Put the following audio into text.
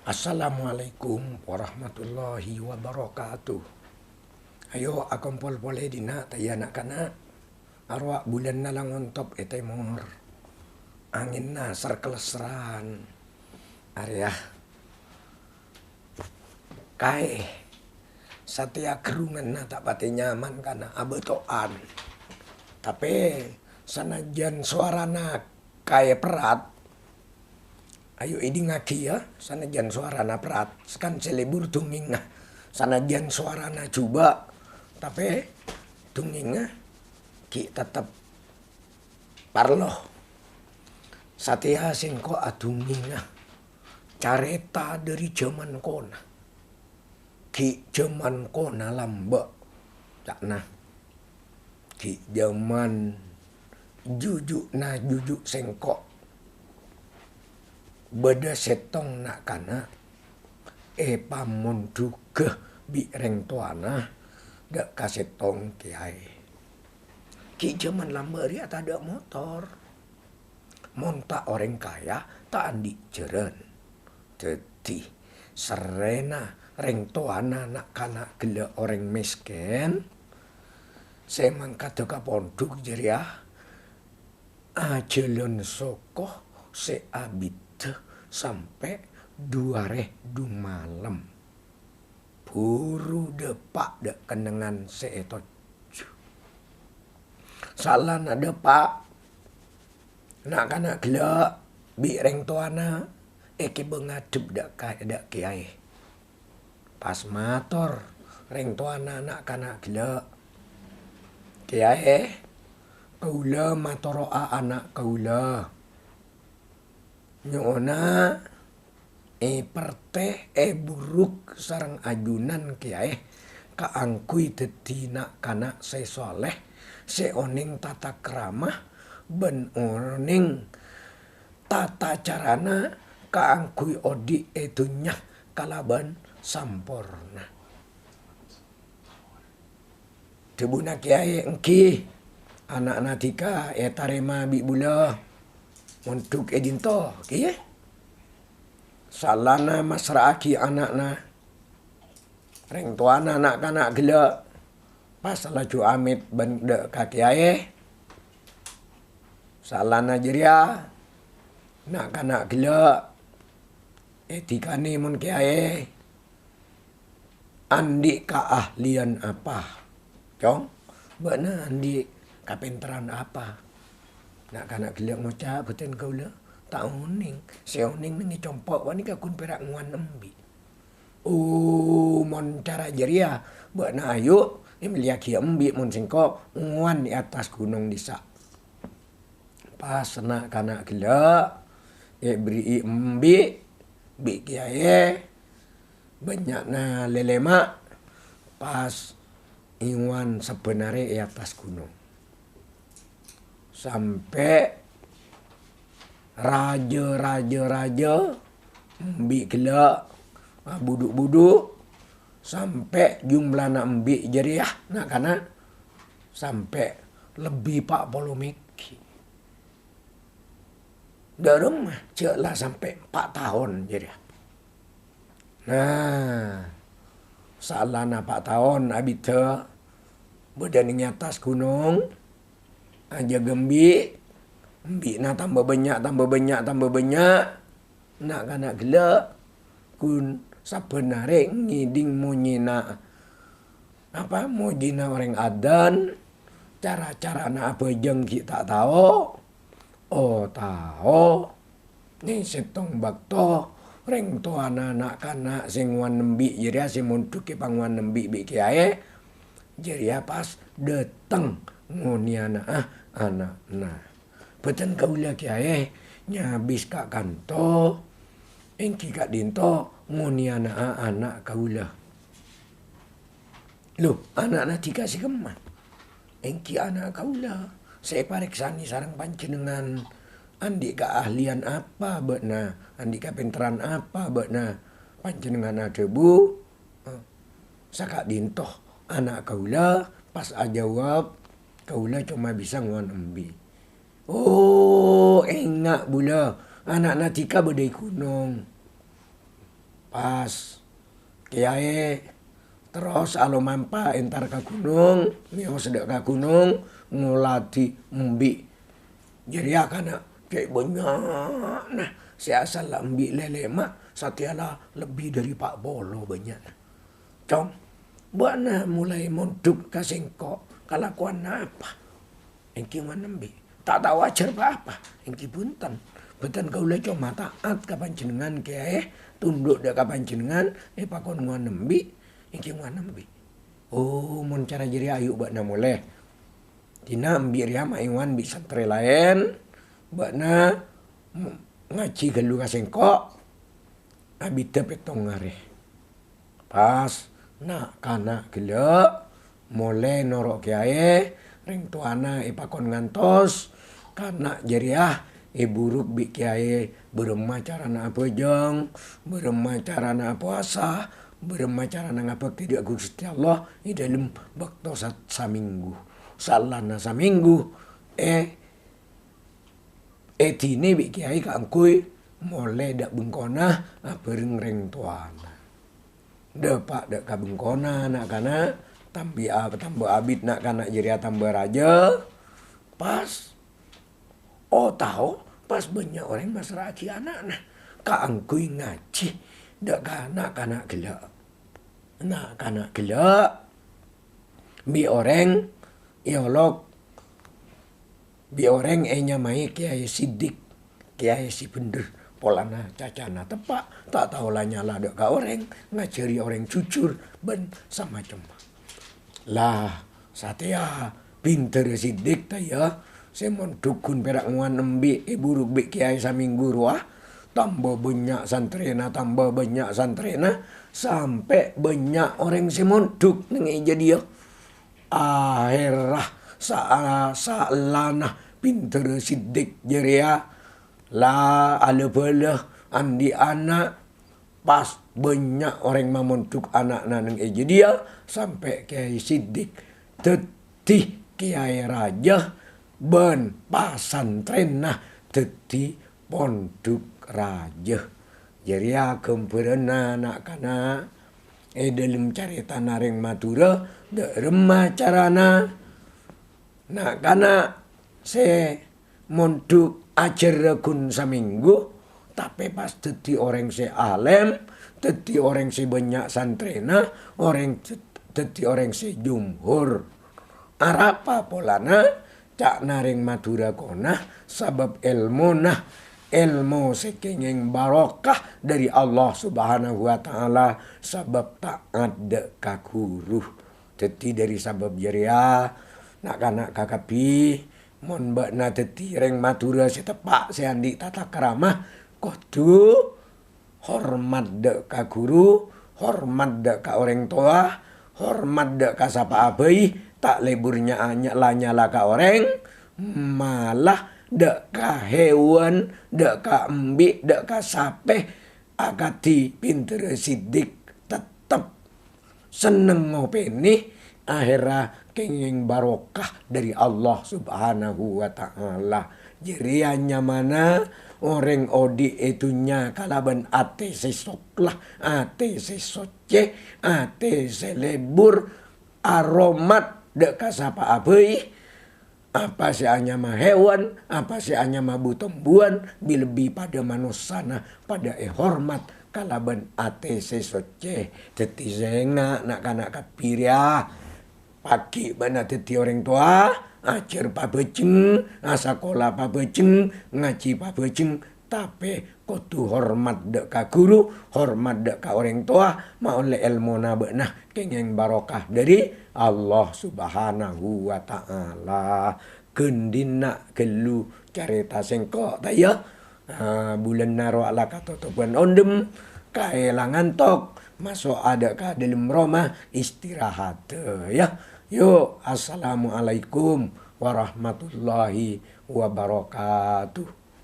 Assalamualaikum warahmatullahi wabarakatuh. Ayo akumpul boleh dina taya nak kana. Arwak bulan na lang untop etay mor. Angin na sarkelesran. Arya. Kai. Satia kerungan na tak pati nyaman kana abetoan. Tapi sanajan suarana kaya perat. Ayo ini ngaki ya, sanajan suarana perat. Sekan selebur tunging nah. Sanajan suarana coba. Tapi tungingnya ki tetap parloh. Satia singko atungingnya. Careta dari zaman kona. Ki zaman kona lambak. Cakna. Ki zaman jujuk na jujuk sengkok. Beda setong nak kana. Pamon juga bi reng tuana. Dak kasetong kiai. Ki zaman lama dia tak ada motor. Monta orang kaya tak andi jeren. Jadi serena reng tuana nak kana gila orang miskin. Saya mangkat ke pondok jeria. Ajelon sokoh se abit sampai 2 malam. Buru depak dek kenengan seetot. Salah na depak. Nak kana gelak. Bi reng tuana. Eki bengadep dak kiai. Pas mator. Reng tuana nak kana gelak. Kiai. Kaula matoroa anak kaula. Nyona perte buruk sarang ajunan kiai kaangkui tetina kana se soleh se oning tata keramah ben oning tata carana kaangkui odi etunya kalaban sampurna. Tebuna kiai engki anak natika tarema bi bula untuk edinto kiye salana masraaki anakna reng tuana anak kana gela pas laju amit bende kakiae salana jeria nak kana gela etikane mun kiae andi keahlian apa cong bana andi kapinteran apa. Nak kanak gelak ngoca beten kaula tak uning. Se uning ni compok wani ka kun perak nguan embi. Mon cara jeria buat na ayu meliaki embi mon singko nguan di atas gunung disa. Pas nak kanak gelak beri embi bi kiai banyak na lelema pas inguan sebenarnya di atas gunung. Sampai raja ambil gelak buduk-buduk sampai jumlah nak ambil jeriah nak kana sampai lebih 40 miki. Darum cek lah sampai 4 tahun jeriah. Nah, salah na 4 tahun abita berdaning atas gunung. Aja gembi na tambah banyak. Nak kana gelak kun sabenare ngiding munyina apa mujina orang adan cara na apa jeng kita tahu tahu ni setong bakto reng tuana nak kana sing wan nembi jeria sing muntuk ki pangwan nembi bi kiai jeria pas deteng nguniana anak nah beten kaula kiai nyabis kak kanto engki kak dinto nguniana anak kaula loh anak na dikasih keman engki anak kaula saya pareksani sarang panjenengan andi keahlian apa bekna andi kapinteran apa bekna panjenengan ada bu sakak dinto anak kaula pas ajawab kaula cuma bisa nguan embi. Oh, enggak bula. Anak natika bedai gunung. Pas kiai terus alo mampa entar ke gunung, mios dek ke gunung, nguladi embi. Jadi akan kayak banyak nah si asal ambil lele mak satiala lebih dari Pak Bolo banyak. Cong, buat nah mulai monduk ke singkok kelakuan apa? Engki manembi tak tahu ajar apa? Engki punten. Beten kaula cuma taat ka panjenengan kiai tunduk dak ka panjenengan pakon ngonembi engki ngonembi. Oh mun cara jadi ayu bakna mulai. Tina ambi ria maiwan bi santri lain bakna ngaji gelu ka sengkok abi tepetong ngare. Pas nak kana gelek mulai norok kiai ring tuana pakon ngantos kana jeriah buruk bi kiai berema carana apa jeng, berema carana puasa, berema carana ngapek tidak Gusti Allah di dalam waktu saminggu. Salana saminggu tine bi kiai kangkui mulai dak bengkona bereng ring tuana. Depak dak kabengkona nak kana tambah abid nak kana jeria tambah raja. Pas tahu pas banyak orang masraci anak nah kaangkui ngaji dak kana gelak. Nak kana gelak bi orang iolog bi orang nyamai kiai sidik kiai si bener polana cacana tepak tak tahu lah nyala dak ka orang ngajari orang jujur ben sama cuma lah satya pinter sidik ta ya semon dukun perak nguan embi buruk bi kiai saminggu ruah tambah banyak santrena sampai banyak orang semon duk neng jadi ya akhirah saalana pinter sidik jeria lah ala bala andi anak pas banyak orang mamontuk anak naneng jadi ya sampai kiai sidik tetih kiai raja ben pasantren nah teti ponduk raja jadi kemperena nak kana dalam carita naring Madura de remah carana nak kana se monduk ajar kun saminggu tapi pas teti orang se alem teti orang se banyak santrena orang teti orang se jumhur arapa polana cak naring Madura konah sabab ilmu sekengeng barokah dari Allah Subhanahu wa taala sabab taat de ka guru. Teti dari sabab jeria nak kana kakapi mon bakna teti reng Madura setepak seandi tata keramah kudu hormat de ka guru, hormat de ka orang tua, hormat de ka sapa abai tak leburnya nyala ka orang malah dak ka hewan dak ka embi dak ka sape akati pinter sidik tetep seneng ngopeni akhirnya kenging barokah dari Allah Subhanahu wa taala jerianya mana orang odi itunya kalaban ate sesoklah ate sesoce ate selebur aromat dek kasapa abai apa si anya mah hewan apa si anya mah butombuan lebih pada manusana pada hormat kalaban ate sesoce teti zenga nak kana kapiria pagi bana teti orang tua ajar pabeceng asakola pabeceng ngaji pabeceng tapi kudu hormat dek ka guru hormat dek ka orang tua ma oleh ilmu na benah kengeng barokah dari Allah Subhanahu wa taala kendina gelu carita sengkok ta ya bulan naro ala katotopan ondem kaelangan tok masuk ada ka dalam rumah istirahat ya yo assalamualaikum warahmatullahi wabarakatuh.